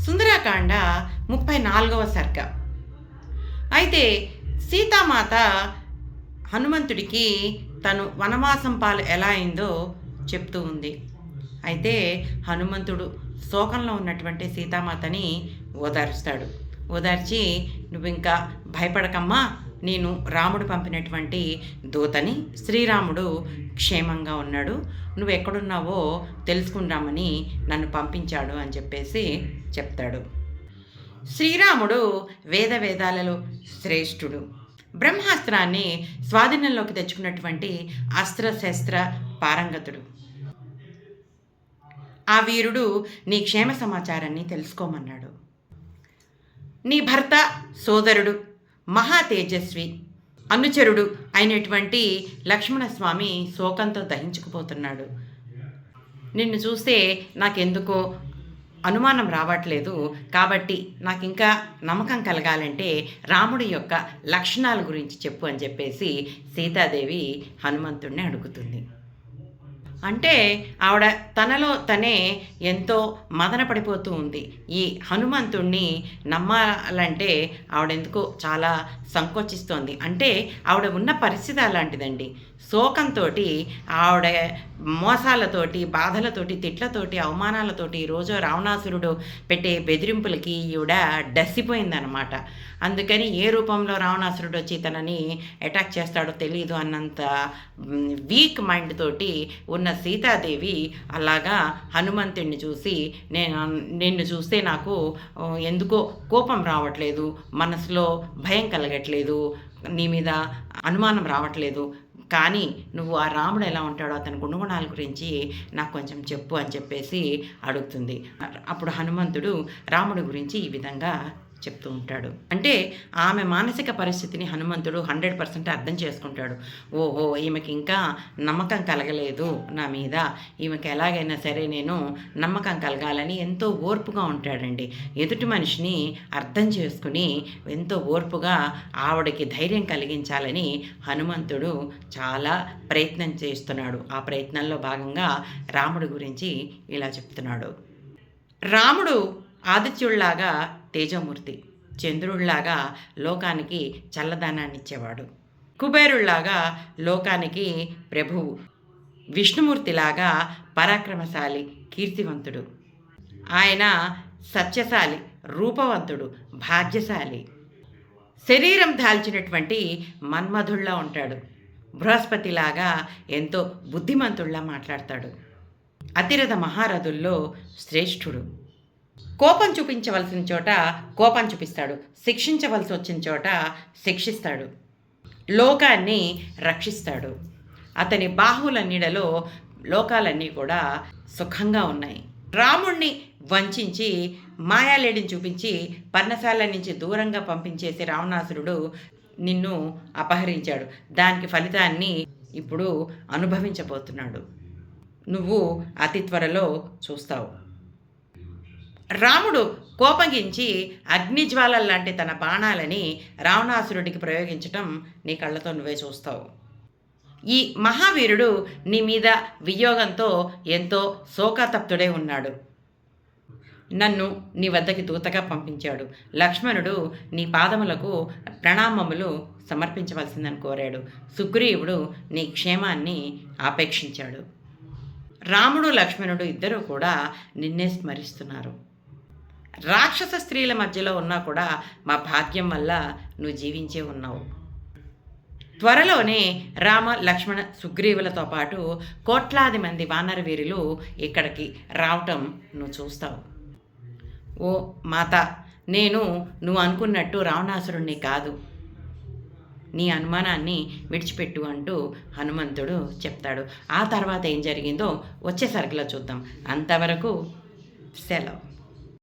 సుందరాకాండ 34వ సర్గ. అయితే సీతామాత హనుమంతుడికి తను వనవాసం పాలు ఎలా అయిందో చెప్తూ ఉంది. అయితే హనుమంతుడు శోకంలో ఉన్నటువంటి సీతామాతని ఓదారుస్తాడు. ఓదార్చి, నువ్వు ఇంకా భయపడకమ్మా, నేను రాముడు పంపినటువంటి దూతని, శ్రీరాముడు క్షేమంగా ఉన్నాడు, నువ్వు ఎక్కడున్నావో తెలుసుకుందామని నన్ను పంపించాడు అని చెప్పేసి చెప్తాడు. శ్రీరాముడు వేదాలలో శ్రేష్ఠుడు. బ్రహ్మాస్త్రాన్ని స్వాధీనంలోకి తెచ్చుకున్నటువంటి అస్త్రశస్త్ర పారంగతుడు. ఆ వీరుడు నీ క్షేమ సమాచారాన్ని తెలుసుకోమన్నాడు. నీ భర్త, సోదరుడు, మహా తేజస్వి, అనుచరుడు అయినటువంటి లక్ష్మణస్వామి శోకంతో దహించుకుపోతున్నాడు. నిన్ను చూస్తే నాకెందుకో అనుమానం రావట్లేదు. కాబట్టి నాకు ఇంకా నమ్మకం కలగాలంటే రాముడి యొక్క లక్షణాల గురించి చెప్పు అని చెప్పేసి సీతాదేవి హనుమంతుడిని అడుగుతుంది. అంటే ఆవిడ తనలో తనే ఎంతో మదన పడిపోతూ ఉంది. ఈ హనుమంతుణ్ణి నమ్మాలంటే ఆవిడెందుకో చాలా సంకోచిస్తోంది. అంటే ఆవిడ ఉన్న పరిస్థితి అలాంటిదండి. శోకంతో, ఆవిడ మోసాలతోటి, బాధలతోటి, తిట్లతోటి, అవమానాలతోటి, రోజు రావణాసురుడు పెట్టే బెదిరింపులకి ఈవిడ డసిపోయిందనమాట. అందుకని ఏ రూపంలో రావణాసురుడు వచ్చి తనని అటాక్ చేస్తాడో తెలియదు అన్నంత వీక్ మైండ్ తోటి ఉన్న సీతాదేవి అలాగా హనుమంతుడిని చూసి, నిన్ను చూస్తే నాకు ఎందుకో కోపం రావట్లేదు, మనసులో భయం కలగట్లేదు, నీ మీద అనుమానం రావట్లేదు, కానీ నువ్వు ఆ రాముడు ఎలా ఉంటాడో అతని గుణగుణాల గురించి నాకు కొంచెం చెప్పు అని చెప్పేసి అడుగుతుంది. అప్పుడు హనుమంతుడు రాముడి గురించి ఈ విధంగా చెప్తూ ఉంటాడు. అంటే ఆమె మానసిక పరిస్థితిని హనుమంతుడు 100% అర్థం చేసుకుంటాడు. ఓహో, ఈమెకి ఇంకా నమ్మకం కలగలేదు నా మీద, ఈమెకి ఎలాగైనా సరే నేను నమ్మకం కలగాలని ఎంతో ఓర్పుగా ఉంటాడండి. ఎదుటి మనిషిని అర్థం చేసుకుని ఎంతో ఓర్పుగా ఆవిడకి ధైర్యం కలిగించాలని హనుమంతుడు చాలా ప్రయత్నం చేస్తున్నాడు. ఆ ప్రయత్నంలో భాగంగా రాముడి గురించి ఇలా చెప్తున్నాడు. రాముడు ఆదిత్యుళ్లాగా తేజమూర్తి, చంద్రుళ్లాగా లోకానికి చల్లదనాన్ని ఇచ్చేవాడు, కుబేరుళ్లాగా లోకానికి ప్రభువు, విష్ణుమూర్తిలాగా పరాక్రమశాలి, కీర్తివంతుడు. ఆయన సత్యశాలి, రూపవంతుడు, భాగ్యశాలి, శరీరం దాల్చినటువంటి మన్మధుళ్లా ఉంటాడు, బృహస్పతిలాగా ఎంతో బుద్ధిమంతుళ్లా మాట్లాడతాడు, అతిరథ మహారథుల్లో శ్రేష్ఠుడు. కోపం చూపించవలసిన చోట కోపం చూపిస్తాడు, శిక్షించవలసి వచ్చిన చోట శిక్షిస్తాడు, లోకాన్ని రక్షిస్తాడు. అతని బాహువుల నీడలో లోకాలన్నీ కూడా సుఖంగా ఉన్నాయి. రాముణ్ణి వంచి మాయాలేడిని చూపించి పర్ణశాల నుంచి దూరంగా పంపించేసి రావణాసురుడు నిన్ను అపహరించాడు. దానికి ఫలితాన్ని ఇప్పుడు అనుభవించబోతున్నాడు. నువ్వు అతి త్వరలో చూస్తావు. రాముడు కోపగించి అగ్నిజ్వాలల లాంటి తన బాణాలని రావణాసురుడికి ప్రయోగించటం నీ కళ్ళతో నువ్వే చూస్తావు. ఈ మహావీరుడు నీ మీద వియోగంతో ఎంతో శోకతప్తుడై ఉన్నాడు. నన్ను నీ వద్దకి దూతగా పంపించాడు. లక్ష్మణుడు నీ పాదములకు ప్రణామములు సమర్పించవలసిందని కోరాడు. సుగ్రీవుడు నీ క్షేమాన్ని ఆపేక్షించాడు. రాముడు, లక్ష్మణుడు ఇద్దరూ కూడా నిన్నే స్మరిస్తున్నారు. రాక్షస స్త్రీల మధ్యలో ఉన్నా కూడా మా భాగ్యం వల్ల నువ్వు జీవించే ఉన్నావు. త్వరలోనే రామ, లక్ష్మణ, సుగ్రీవులతో పాటు కోట్లాది మంది వానర వీరులు ఇక్కడికి రావటం నువ్వు చూస్తావు. ఓ మాత, నేను నువ్వు అనుకున్నట్టు రావణాసురుణ్ణి కాదు, నీ అనుమానాన్ని విడిచిపెట్టు అంటూ హనుమంతుడు చెప్తాడు. ఆ తర్వాత ఏం జరిగిందో వచ్చే సరుకులో చూద్దాం. అంతవరకు సెలవు.